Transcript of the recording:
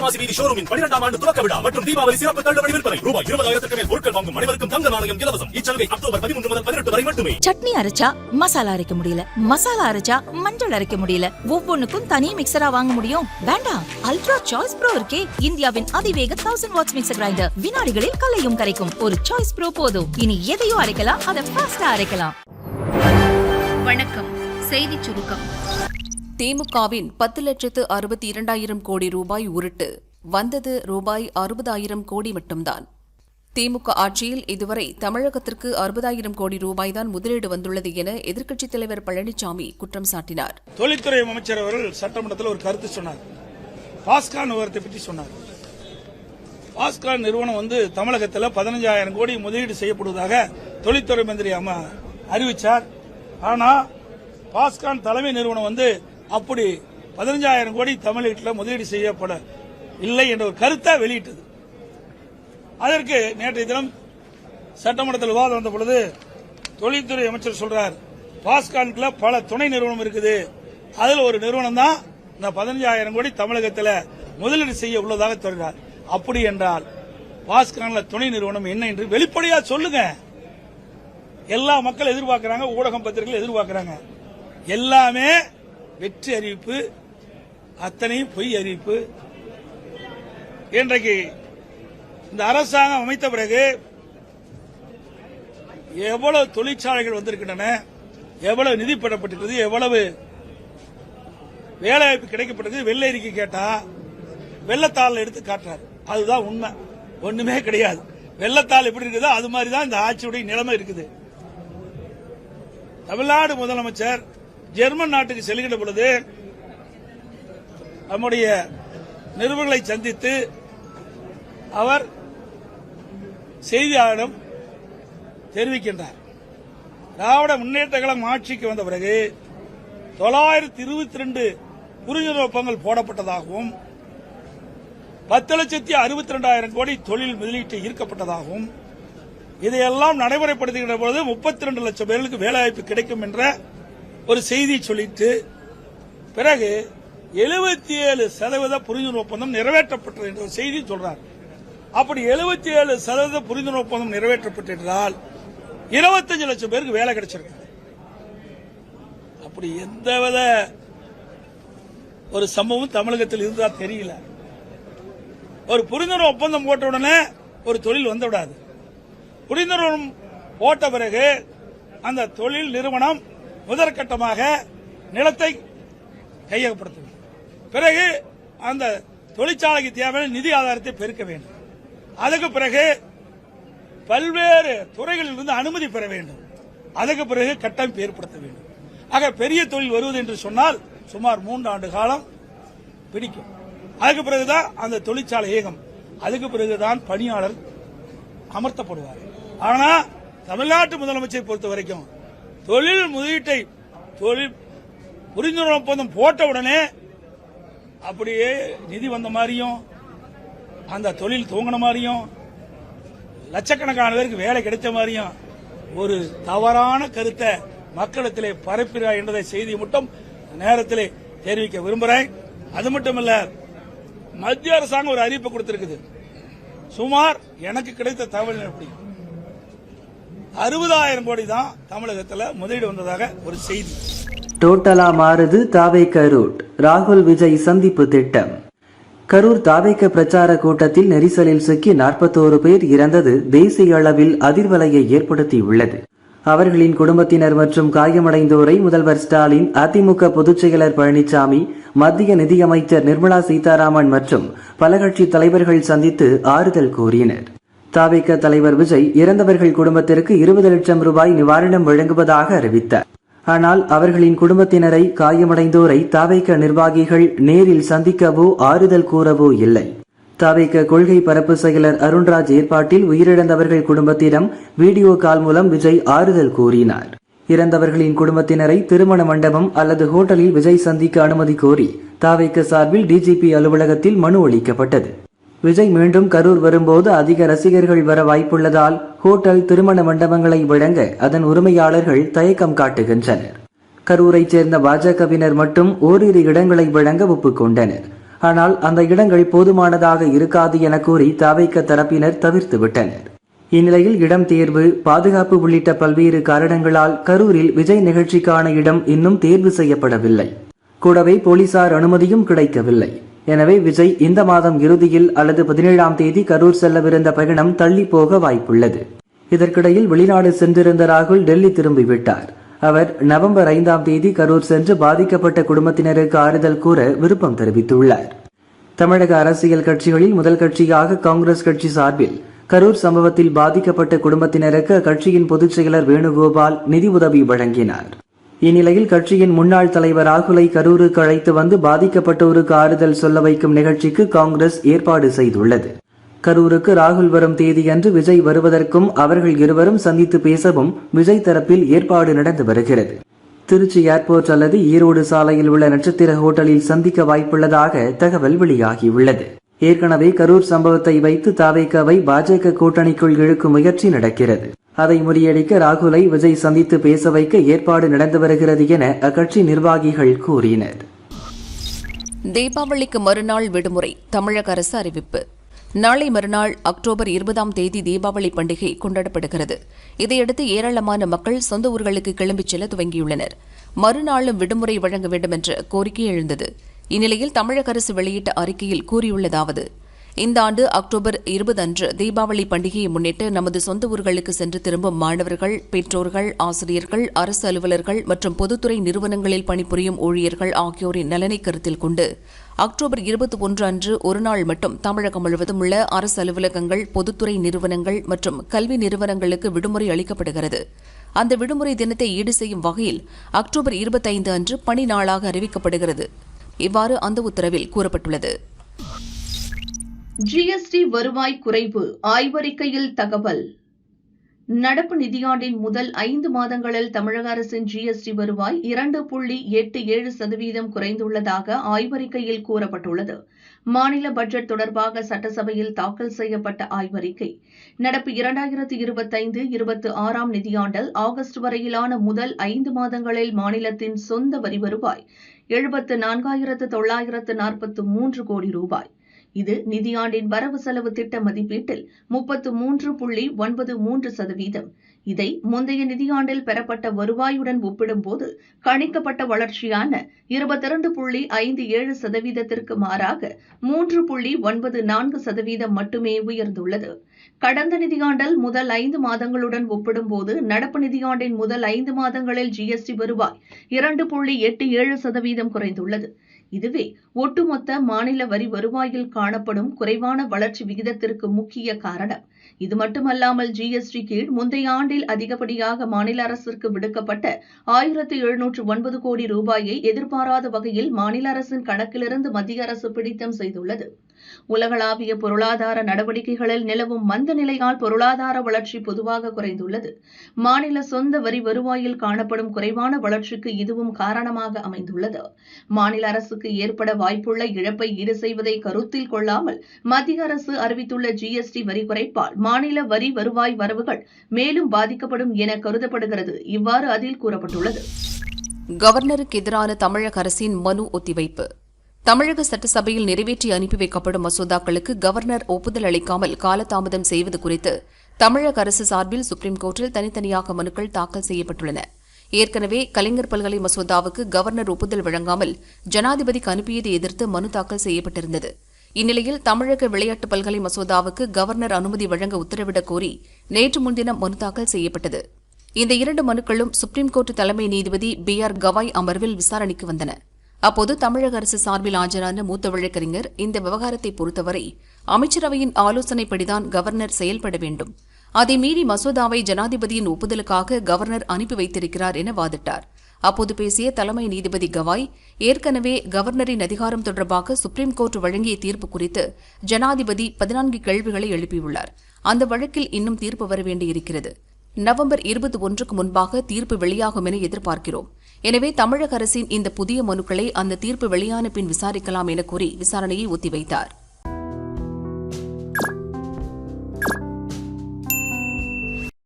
வடமாசி வீதி ஷோரூமின் 12ஆம் ஆண்டு துவக்க விழா மற்றும் தீபாவளி சிறப்பு தள்ளுபடி விற்பனை. ரூபாய் 20,000க்கு மேல் பொருட்கள் வாங்கும் அனைவருக்கும் தங்க நாணயம் இலவசம். இச்சலுகை அக்டோபர் 13 முதல் 18 வரை மட்டுமே. சட்னி அரைச்சா மசாலா அரைக்க முடியல, மசாலா அரைச்சா மஞ்சள் அரைக்க முடியல, ஒவ்வொன்னுக்கும் தனி மிக்சரா வாங்க முடியும்? வேண்டாம், அல்ட்ரா சாய்ஸ் ப்ரோ இருக்கே, இந்தியாவின் அதிவேக 1000 வாட்ஸ் மிக்சர் கிரைண்டர். வினாடிகளில் கல்லையும் கரைக்கும் ஒரு சாய்ஸ் ப்ரோ போதும். இனி எதையும் அரைக்கலாம், அதை ஃபாஸ்டா அரைக்கலாம். வணக்கம். செய்தி சுருக்கம். திமுகவின் 10,62,000 கோடி ரூபாய் உருட்டு. வந்தது ரூபாய் 60,000 கோடி மட்டும்தான். திமுக ஆட்சியில் இதுவரை தமிழகத்திற்கு 60,000 கோடி ரூபாய் தான் முதலீடு வந்துள்ளது என எதிர்க்கட்சித் தலைவர் பழனிசாமி குற்றம் சாட்டினார். தொழில்துறை அமைச்சர் அவர்கள் சட்டமன்றத்தில் ஒரு கருத்து சொன்னார். பாஸ்கான் நிறுவனத்தை பற்றி சொன்னார். பாஸ்கான் நிறுவனம் தமிழகத்தில் 15,000 கோடி முதலீடு செய்யப்படுவதாக தொழில்துறை மந்திரி அறிவிச்சார். ஆனா பாஸ்கான் தலைமை நிறுவனம் அப்படி 15,000 கோடி தமிழகத்தில் முதலீடு செய்யப்பட இல்லை என்ற ஒரு கருத்தை வெளியிட்டது. அதற்கு நேற்றைய தினம் சட்டமன்றத்தில் விவாதம் வந்த பொழுது தொழில்துறை அமைச்சர் சொல்றார், பாஸ்கான்ல பல துணை நிறுவனம் இருக்குது, அதில் ஒரு நிறுவனம் தான் இந்த 15,000 கோடி தமிழகத்தில் முதலீடு செய்ய உள்ளதாக சொல்றார். அப்படி என்றால் பாஸ்கான்ல துணை நிறுவனம் என்ன என்று வெளிப்படையா சொல்லுங்க. எல்லா மக்கள் எதிர்பார்க்கிறாங்க, ஊடகம் பத்திரிகைகள் எதிர்பார்க்கிறாங்க. எல்லாமே வெற்றி அறிவிப்பு, அத்தனையும் பொய் அறிவிப்பு. இன்றைக்கு இந்த அரசாங்கம் அமைத்த பிறகு எவ்வளவு தொழிற்சாலைகள் வந்திருக்கின்றன, எவ்வளவு நிதி பெறப்பட்டிருக்கிறது, எவ்வளவு வேலைவாய்ப்பு கிடைக்கப்பட்டிருக்கு. வெள்ளை அறிக்கை கேட்டா வெள்ளத்தாள் எடுத்து காட்டுறாரு. அதுதான் உண்மை, ஒண்ணுமே கிடையாது. வெள்ளத்தாள் எப்படி இருக்குதோ அது மாதிரிதான் இந்த ஆட்சியுடைய நிலைமை இருக்குது. தமிழ்நாடு முதலமைச்சர் ஜெர்மன் நாட்டுக்கு செல்கின்ற பொழுது நம்முடைய நிருபர்களை சந்தித்து அவர் செய்தியாளரிடம் தெரிவிக்கின்றார், திராவிட முன்னேற்ற கழகம் ஆட்சிக்கு வந்த பிறகு 922 புரிந்துணர்வு ஒப்பந்தங்கள் போடப்பட்டதாகவும் 10,62,000 கோடி தொழில் முதலீட்டு ஈர்க்கப்பட்டதாகவும் இதையெல்லாம் நடைமுறைப்படுத்துகின்ற பொழுது 32 லட்சம் பேர்களுக்கு வேலைவாய்ப்பு கிடைக்கும் என்ற ஒரு செய்தி சொல்லிட்டு பிறகு 77% புரிந்துணர்வு ஒப்பந்தம் நிறைவேற்றப்பட்டது என்ற செய்தி சொல்றார். அப்படி 77% புரிந்துணர்வு ஒப்பந்தம் நிறைவேற்றப்பட்டிருந்தால் 25 லட்சம் பேருக்கு வேலை கிடைச்சிருக்கு. அப்படி எந்தவித ஒரு சம்பவம் தமிழகத்தில் இருந்தா தெரியல. ஒரு புரிந்துணர்வு ஒப்பந்தம் போட்ட உடனே ஒரு தொழில் வந்துவிடாது. புரிந்துணர்வு போட்ட பிறகு அந்த தொழில் நிறுவனம் முதற்கட்டமாக நிலத்தை கையகப்படுத்த வேண்டும். பிறகு அந்த தொழிற்சாலைக்கு தேவையான நிதி ஆதாரத்தை பெருக்க வேண்டும். அதுக்கு பிறகு பல்வேறு துறைகளில் இருந்து அனுமதி பெற வேண்டும். அதுக்கு பிறகு கட்டமைப்பு ஏற்படுத்த வேண்டும். ஆக பெரிய தொழில் வருவது என்று சொன்னால் சுமார் 3 ஆண்டு காலம் பிடிக்கும். அதுக்கு பிறகுதான் அந்த தொழிற்சாலை இயங்கும். அதுக்கு பிறகுதான் பணியாளர் அமர்த்தப்படுவார். ஆனா தமிழ்நாட்டு முதலமைச்சரை பொறுத்த வரைக்கும் தொழில் முதலீட்டை புரிந்துணர்வு ஒப்பந்தம் போட்ட உடனே அப்படியே நிதி வந்த மாதிரியும் அந்த தொழில் துவங்கின மாதிரியும் லட்சக்கணக்கான பேருக்கு வேலை கிடைச்ச மாதிரியும் ஒரு தவறான கருத்தை மக்களிடத்திலே பரப்புகிறார் என்ற செய்தியை மட்டும் நேரத்தில் தெரிவிக்க விரும்புகிறேன். அது மட்டுமல்ல, மத்திய அரசாங்கம் ஒரு அறிவிப்பு கொடுத்திருக்குது. சுமார் எனக்கு கிடைத்த தகவல் எப்படி 60,000 கோடி தான் தமிழகத்தில் முதலீடு வந்ததாக ஒரு செய்தி. டோட்டலா மாறுது தாவேக ரூட். ராகுல் விஜய் சந்திப்பு திட்டம். கரூர் தாவேக பிரச்சார கூட்டத்தில் நெரிசலில் சிக்கி 41 பேர் இறந்தது தேசிய அளவில் அதிர்வலையை ஏற்படுத்தியுள்ளது. அவர்களின் குடும்பத்தினர் மற்றும் காயமடைந்தோரை முதல்வர் ஸ்டாலின், அதிமுக பொதுச் செயலர் பழனிசாமி, மத்திய நிதியமைச்சர் நிர்மலா சீதாராமன் மற்றும் பல கட்சி தலைவர்கள் சந்தித்து ஆறுதல் கூறினர். தாவேக தலைவர் விஜய் இறந்தவர்கள் குடும்பத்திற்கு 20 லட்சம் ரூபாய் நிவாரணம் வழங்குவதாக அறிவித்தார். ஆனால் அவர்களின் குடும்பத்தினரை, காயமடைந்தோரை தாவேக நிர்வாகிகள் நேரில் சந்திக்கவோ ஆறுதல் கூறவோ இல்லை. தாவேக கொள்கை பரப்பு செயலர் அருண்ராஜ் ஏற்பாட்டில் உயிரிழந்தவர்கள் குடும்பத்திடம் வீடியோ கால் மூலம் விஜய் ஆறுதல் கூறினார். இறந்தவர்களின் குடும்பத்தினரை திருமண மண்டபம் அல்லது ஹோட்டலில் விஜய் சந்திக்க அனுமதி கோரி தாவேக சார்பில் டிஜிபி அலுவலகத்தில் மனு அளிக்கப்பட்டது. விஜய் மீண்டும் கரூர் வரும்போது அதிக ரசிகர்கள் வர வாய்ப்புள்ளதால் ஹோட்டல், திருமண மண்டபங்களை வழங்க அதன் உரிமையாளர்கள் தயக்கம் காட்டுகின்றனர். கரூரைச் சேர்ந்த பாஜகவினர் மட்டும் ஓரிரு இடங்களை வழங்க ஒப்புக்கொண்டனர். ஆனால் அந்த இடங்கள் போதுமானதாக இருக்காது என கூறி தாவேக தரப்பினர் தவிர்த்து விட்டனர். இந்நிலையில் இடம் தேர்வு, பாதுகாப்பு உள்ளிட்ட பல்வேறு காரணங்களால் கரூரில் விஜய் நிகழ்ச்சிக்கான இடம் இன்னும் தேர்வு செய்யப்படவில்லை. கூடவே போலீசார் அனுமதியும் கிடைக்கவில்லை. எனவே விஜய் இந்த மாதம் இறுதியில் அல்லது 17ஆம் தேதி கரூர் செல்லவிருந்த பயணம் தள்ளி போக வாய்ப்புள்ளது. இதற்கிடையில் வெளிநாடு சென்றிருந்த ராகுல் டெல்லி திரும்பிவிட்டார். அவர் நவம்பர் 5ஆம் தேதி கரூர் சென்று பாதிக்கப்பட்ட குடும்பத்தினருக்கு ஆறுதல் கூற விருப்பம் தெரிவித்துள்ளார். தமிழக அரசியல் கட்சிகளில் முதல் கட்சியாக காங்கிரஸ் கட்சி சார்பில் கரூர் சம்பவத்தில் பாதிக்கப்பட்ட குடும்பத்தினருக்கு அக்கட்சியின் பொதுச் செயலர் வேணுகோபால் நிதி உதவி வழங்கினார். இந்நிலையில் கட்சியின் முன்னாள் தலைவர் ராகுலை கரூருக்கு அழைத்து வந்து பாதிக்கப்பட்டோருக்கு ஆறுதல் சொல்ல வைக்கும் நிகழ்ச்சிக்கு காங்கிரஸ் ஏற்பாடு செய்துள்ளது. கரூருக்கு ராகுல் வரும் தேதியன்று விஜய் வருவதற்கும் அவர்கள் இருவரும் சந்தித்து பேசவும் விஜய் தரப்பில் ஏற்பாடு நடந்து வருகிறது. திருச்சி ஏர்போர்ட் அல்லது ஈரோடு சாலையில் உள்ள நட்சத்திர ஹோட்டலில் சந்திக்க வாய்ப்புள்ளதாக தகவல் வெளியாகியுள்ளது. ஏற்கனவே கரூர் சம்பவத்தை வைத்து தாவேகாவை பாஜக கூட்டணிக்குள் இழுக்கும் முயற்சி நடக்கிறது. அதை முறியடிக்க ராகுலை விஜய் சந்தித்து பேச வைக்க ஏற்பாடு நடந்து வருகிறது என அக்கட்சி நிர்வாகிகள் கூறினர். தீபாவளிக்கு மறுநாள் விடுமுறை தமிழக அரசு அறிவிப்பு. நாளை மறுநாள் அக்டோபர் 20ஆம் தேதி தீபாவளி பண்டிகை கொண்டாடப்படுகிறது. இதையடுத்து ஏராளமான மக்கள் சொந்த ஊர்களுக்கு கிளம்பிச் செல்ல துவங்கியுள்ளனர். மறுநாளும் விடுமுறை வழங்க வேண்டும் என்ற கோரிக்கை எழுந்தது. இந்நிலையில் தமிழக அரசு வெளியிட்ட அறிக்கையில் கூறியுள்ளதாவது: இந்த ஆண்டு அக்டோபர் 20 அன்று தீபாவளி பண்டிகையை முன்னிட்டு நமது சொந்த ஊர்களுக்கு சென்று திரும்பும் மாணவர்கள், பெற்றோர்கள், ஆசிரியர்கள், அரசு அலுவலர்கள் மற்றும் பொதுத்துறை நிறுவனங்களில் பணிபுரியும் ஊழியர்கள் ஆகியோரின் நலனை கருத்தில் கொண்டு அக்டோபர் 21 அன்று ஒருநாள் மட்டும் தமிழகம் முழுவதும் உள்ள அரசு அலுவலகங்கள், பொதுத்துறை நிறுவனங்கள் மற்றும் கல்வி நிறுவனங்களுக்கு விடுமுறை அளிக்கப்படுகிறது. அந்த விடுமுறை தினத்தை ஈடு செய்யும் வகையில் அக்டோபர் 25 அன்று பணி நாளாக அறிவிக்கப்படுகிறது. இவ்வாறு அந்த உத்தரவில் கூறப்பட்டுள்ளது. ஜிஎஸ்டி வருவாய் குறைவு ஆய்வறிக்கையில் தகவல். நடப்பு நிதியாண்டின் முதல் 5 மாதங்களில் தமிழக அரசின் ஜிஎஸ்டி வருவாய் 2.87% குறைந்துள்ளதாக ஆய்வறிக்கையில் கூறப்பட்டுள்ளது. மாநில பட்ஜெட் தொடர்பாக சட்டசபையில் தாக்கல் செய்யப்பட்ட ஆய்வறிக்கை நடப்பு 2025-26ஆம் நிதியாண்டில் ஆகஸ்ட் வரையிலான முதல் 5 மாதங்களில் மாநிலத்தின் சொந்த வரி வருவாய் 74,943 கோடி ரூபாய். இது நிதியாண்டின் வரவு செலவு திட்ட மதிப்பீட்டில் 33.93%. இதை முந்தைய நிதியாண்டில் பெறப்பட்ட வருவாயுடன் ஒப்பிடும்போது கணிக்கப்பட்ட வளர்ச்சியான 22.57% மாறாக 3.94% மட்டுமே உயர்ந்துள்ளது. கடந்த நிதியாண்டில் முதல் 5 மாதங்களுடன் ஒப்பிடும்போது நடப்பு நிதியாண்டின் முதல் 5 மாதங்களில் ஜிஎஸ்டி வருவாய் 2.87% குறைந்துள்ளது. இதுவே ஒட்டுமொத்த மாநில வரி வருவாயில் காணப்படும் குறைவான வளர்ச்சி விகிதத்திற்கு முக்கிய காரணம். இது மட்டுமல்லாமல் ஜிஎஸ்டி கீழ் முந்தைய ஆண்டில் அதிகப்படியாக மாநில அரசிற்கு விடுக்கப்பட்ட 1709 கோடி ரூபாயை எதிர்பாராத வகையில் மாநில அரசின் கணக்கிலிருந்து மத்திய அரசு பிடித்தம் செய்துள்ளது. உலகளாவிய பொருளாதார நடவடிக்கைகளில் நிலவும் மந்த நிலையால் பொருளாதார வளர்ச்சி பொதுவாக குறைந்துள்ளது. மாநில சொந்த வரி வருவாயில் காணப்படும் குறைவான வளர்ச்சிக்கு இதுவும் காரணமாக அமைந்துள்ளது. மாநில அரசுக்கு ஏற்பட வாய்ப்புள்ள இழப்பை ஈடு செய்வதை கருத்தில் கொள்ளாமல் மத்திய அரசு அறிவித்துள்ள ஜிஎஸ்டி வரி குறைப்பால் மாநில வரி வருவாய் வரவுகள் மேலும் பாதிக்கப்படும் என கருதப்படுகிறது. இவ்வாறு அதில் கூறப்பட்டுள்ளது. கவர்னருக்கு எதிரான தமிழக அரசின் மனு ஒத்திவைப்பு. தமிழக சட்டசபையில் நிறைவேற்றி அனுப்பி வைக்கப்படும் மசோதாக்களுக்கு கவர்னர் ஒப்புதல் அளிக்காமல் காலதாமதம் செய்வது குறித்து தமிழக அரசு சார்பில் சுப்ரீம் கோர்ட்டில் தனித்தனியாக மனுக்கள் தாக்கல் செய்யப்பட்டுள்ளன. ஏற்கனவே கலைஞர் பல்கலை மசோதாவுக்கு கவர்னர் ஒப்புதல் வழங்காமல் ஜனாதிபதிக்கு அனுப்பியதை எதிர்த்து மனு தாக்கல் செய்யப்பட்டிருந்தது. இந்நிலையில் தமிழக விளையாட்டு பல்கலை மசோதாவுக்கு கவர்னர் அனுமதி வழங்க உத்தரவிடக் கோரி நேற்று முன்தினம் மனு தாக்கல் செய்யப்பட்டது. இந்த 2 மனுக்களும் சுப்ரீம் கோர்ட் தலைமை நீதிபதி BR கவாய் அமர்வில் விசாரணைக்கு வந்தன. அப்போது தமிழக அரசு சார்பில் ஆஜரான மூத்த வழக்கறிஞர் இந்த விவகாரத்தை பொறுத்தவரை அமைச்சரவையின் ஆலோசனைப்படிதான் கவர்னர் செயல்பட வேண்டும், அதை மீறி மசோதாவை ஜனாதிபதியின் ஒப்புதலுக்காக கவர்னர் அனுப்பி வைத்திருக்கிறார் என வாதிட்டார். அப்போது பேசிய தலைமை நீதிபதி கவாய், ஏற்கனவே கவர்னரின் அதிகாரம் தொடர்பாக சுப்ரீம் கோர்ட் வழங்கிய தீர்ப்பு குறித்து ஜனாதிபதி 14 கேள்விகளை எழுப்பியுள்ளார். அந்த வழக்கில் இன்னும் தீர்ப்பு வர வேண்டியிருக்கிறது. நவம்பர் 21க்கு முன்பாக தீர்ப்பு வெளியாகும் என எதிர்பார்க்கிறோம். எனவே தமிழக அரசின் இந்த புதிய மனுக்களை அந்த தீர்ப்பு வெளியான பின் விசாரிக்கலாம் என கூறி விசாரணையை ஒத்திவைத்தார்.